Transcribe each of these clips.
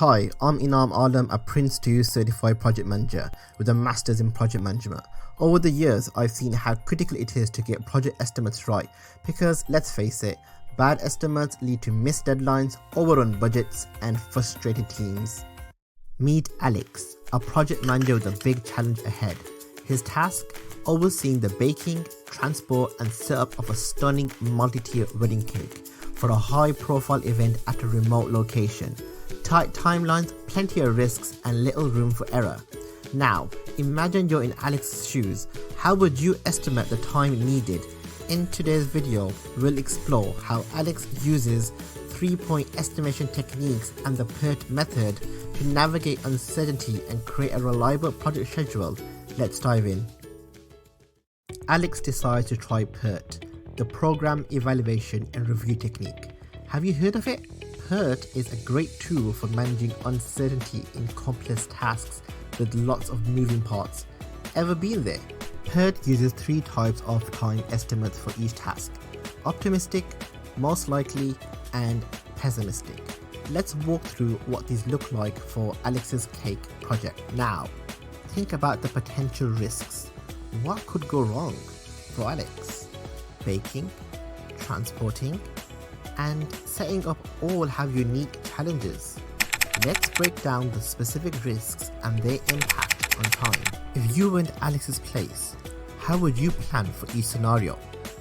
Hi, I'm Inam Alam, a Prince 2 certified project manager with a master's in project management. Over the years, I've seen how critical it is to get project estimates right because, let's face it, bad estimates lead to missed deadlines, overrun budgets, and frustrated teams. Meet Alex, a project manager with a big challenge ahead. His task? Overseeing the baking, transport, and setup of a stunning multi-tier wedding cake for a high-profile event at a remote location. Tight timelines, plenty of risks, and little room for error. Now, imagine you're in Alex's shoes. How would you estimate the time needed? In today's video, we'll explore how Alex uses 3-point estimation techniques and the PERT method to navigate uncertainty and create a reliable project schedule. Let's dive in. Alex decides to try PERT, the Program Evaluation and Review Technique. Have you heard of it? PERT is a great tool for managing uncertainty in complex tasks with lots of moving parts. Ever been there? PERT uses 3 types of time estimates for each task: optimistic, most likely, and pessimistic. Let's walk through what these look like for Alex's cake project. Now, think about the potential risks. What could go wrong for Alex? Baking, transporting, and setting up all have unique challenges. Let's break down the specific risks and their impact on time. If you were in Alex's place, how would you plan for each scenario?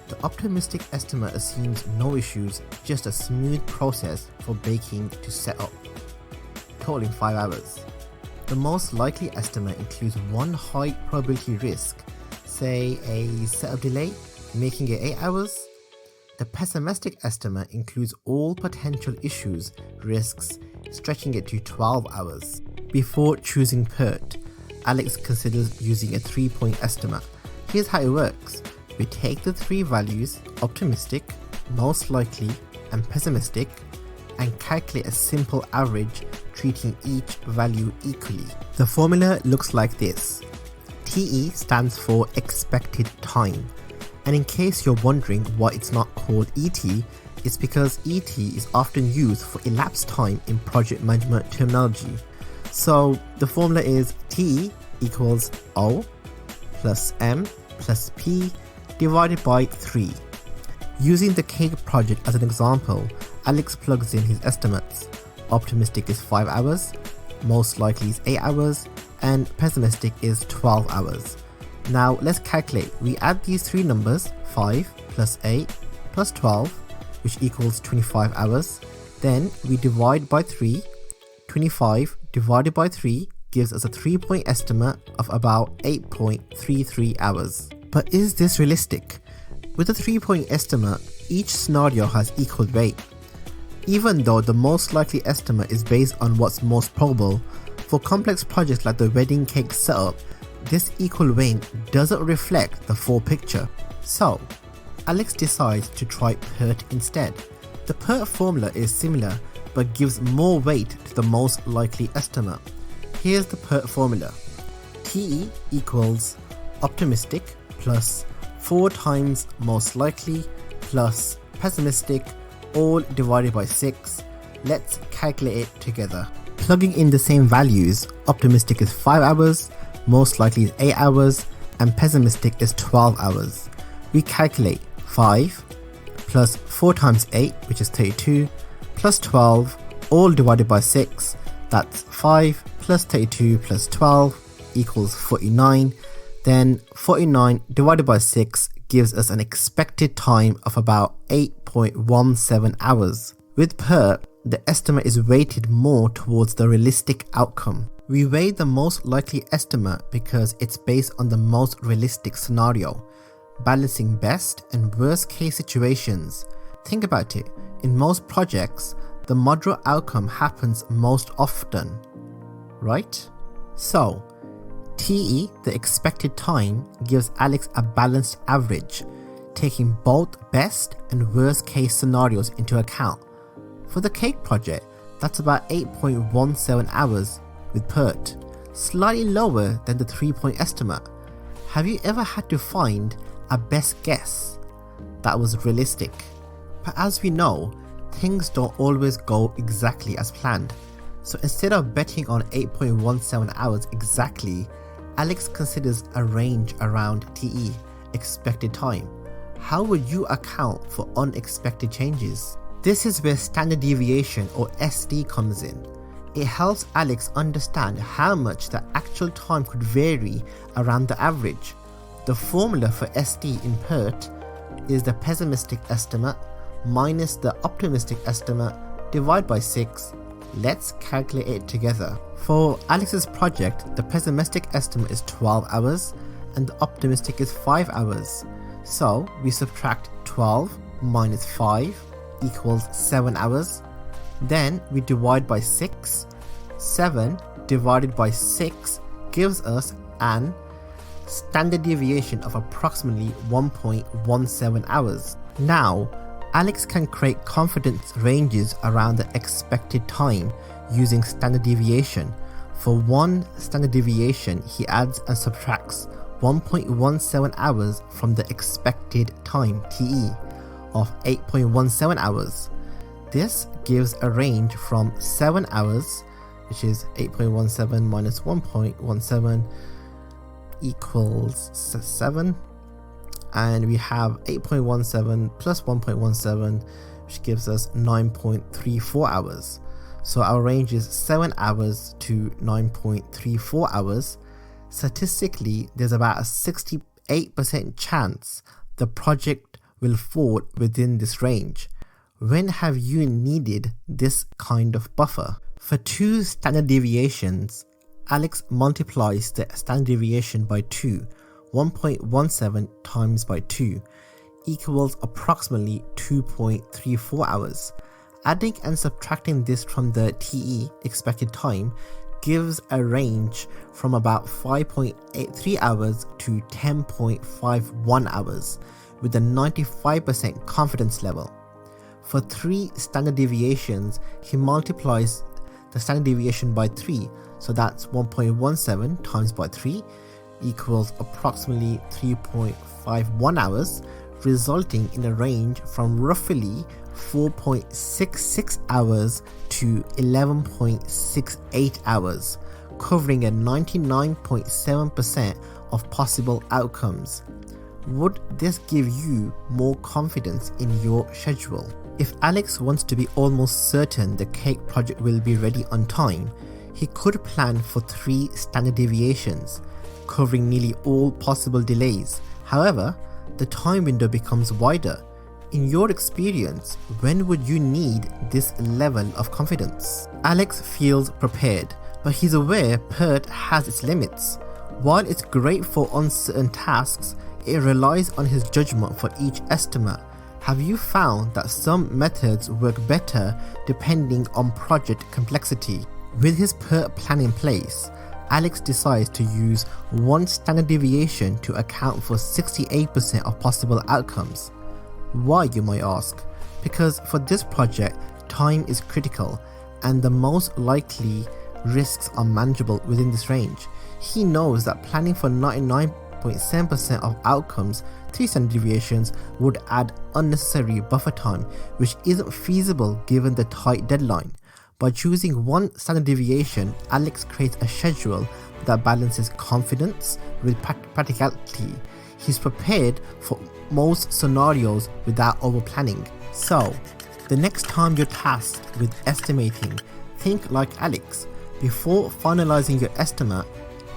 The optimistic estimate assumes no issues, just a smooth process for baking to set up, totaling 5 hours. The most likely estimate includes one high probability risk, say a setup delay, making it 8 hours. The pessimistic estimate includes all potential issues, risks, stretching it to 12 hours. Before choosing PERT, Alex considers using a 3-point estimate. Here's how it works. We take the 3 values, optimistic, most likely, and pessimistic, and calculate a simple average, treating each value equally. The formula looks like this. TE stands for expected time. And in case you're wondering why it's not called ET, it's because ET is often used for elapsed time in project management terminology. So the formula is TE equals O plus M plus P divided by 3. Using the cake project as an example, Alex plugs in his estimates. Optimistic is 5 hours, most likely is 8 hours, and pessimistic is 12 hours. Now let's calculate. We add these 3 numbers, 5 plus 8 plus 12, which equals 25 hours. Then we divide by 3. 25 divided by 3 gives us a 3-point estimate of about 8.33 hours. But is this realistic? With a 3-point estimate, each scenario has equal weight. Even though the most likely estimate is based on what's most probable, for complex projects like the wedding cake setup, this equal weight doesn't reflect the full picture. So, Alex decides to try PERT instead. The PERT formula is similar but gives more weight to the most likely estimate. Here's the PERT formula. TE equals optimistic plus 4 times most likely plus pessimistic, all divided by 6. Let's calculate it together. Plugging in the same values, optimistic is 5 hours, most likely is 8 hours, and pessimistic is 12 hours. We calculate 5 plus 4 times 8, which is 32, plus 12, all divided by 6. That's 5 plus 32 plus 12 equals 49. Then 49 divided by 6 gives us an expected time of about 8.17 hours. With PERT, the estimate is weighted more towards the realistic outcome. We weigh the most likely estimate because it's based on the most realistic scenario, balancing best and worst case situations. Think about it, in most projects, the moderate outcome happens most often, right? So, TE, the expected time, gives Alex a balanced average, taking both best and worst case scenarios into account. For the cake project, that's about 8.17 hours with PERT, slightly lower than the 3-point estimate. Have you ever had to find a best guess that was realistic? But as we know, things don't always go exactly as planned. So instead of betting on 8.17 hours exactly, Alex considers a range around TE, expected time. How would you account for unexpected changes? This is where standard deviation or SD comes in. It helps Alex understand how much the actual time could vary around the average. The formula for SD in PERT is the pessimistic estimate minus the optimistic estimate divided by 6. Let's calculate it together. For Alex's project, the pessimistic estimate is 12 hours and the optimistic is 5 hours. So we subtract 12 minus 5 equals 7 hours. Then we divide by 6. 7 divided by 6 gives us an standard deviation of approximately 1.17 hours. Now, Alex can create confidence ranges around the expected time using standard deviation. For one standard deviation, he adds and subtracts 1.17 hours from the expected time TE of 8.17 hours. This gives a range from 7 hours, which is 8.17 minus 1.17 equals 7, and we have 8.17 plus 1.17, which gives us 9.34 hours. So our range is 7 hours to 9.34 hours. Statistically, there's about a 68% chance the project will fall within this range. When have you needed this kind of buffer? For 2 standard deviations, Alex multiplies the standard deviation by 2. 1.17 times by 2 equals approximately 2.34 hours. Adding and subtracting this from the TE expected time gives a range from about 5.83 hours to 10.51 hours with a 95% confidence level. For 3 standard deviations, he multiplies the standard deviation by 3, so that's 1.17 times by 3 equals approximately 3.51 hours, resulting in a range from roughly 4.66 hours to 11.68 hours, covering a 99.7% of possible outcomes. Would this give you more confidence in your schedule? If Alex wants to be almost certain the cake project will be ready on time, he could plan for 3 standard deviations, covering nearly all possible delays. However, the time window becomes wider. In your experience, when would you need this level of confidence? Alex feels prepared, but he's aware PERT has its limits. While it's great for uncertain tasks, it relies on his judgment for each estimate. Have you found that some methods work better depending on project complexity? With his PERT plan in place, Alex decides to use 1 standard deviation to account for 68% of possible outcomes. Why, you might ask? Because for this project, time is critical and the most likely risks are manageable within this range. He knows that planning for 99.7% of outcomes, 3 standard deviations, would add unnecessary buffer time, which isn't feasible given the tight deadline. By choosing 1 standard deviation, Alex creates a schedule that balances confidence with practicality. He's prepared for most scenarios without over-planning. So, the next time you're tasked with estimating, think like Alex. Before finalizing your estimate,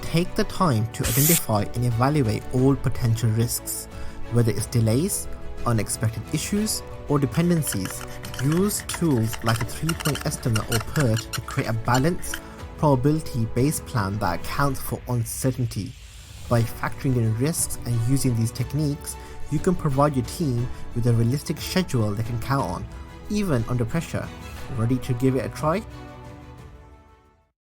take the time to identify and evaluate all potential risks, whether it's delays, unexpected issues, or dependencies. Use tools like a 3-point estimate or PERT to create a balanced, probability-based plan that accounts for uncertainty. By factoring in risks and using these techniques, you can provide your team with a realistic schedule they can count on, even under pressure. Ready to give it a try?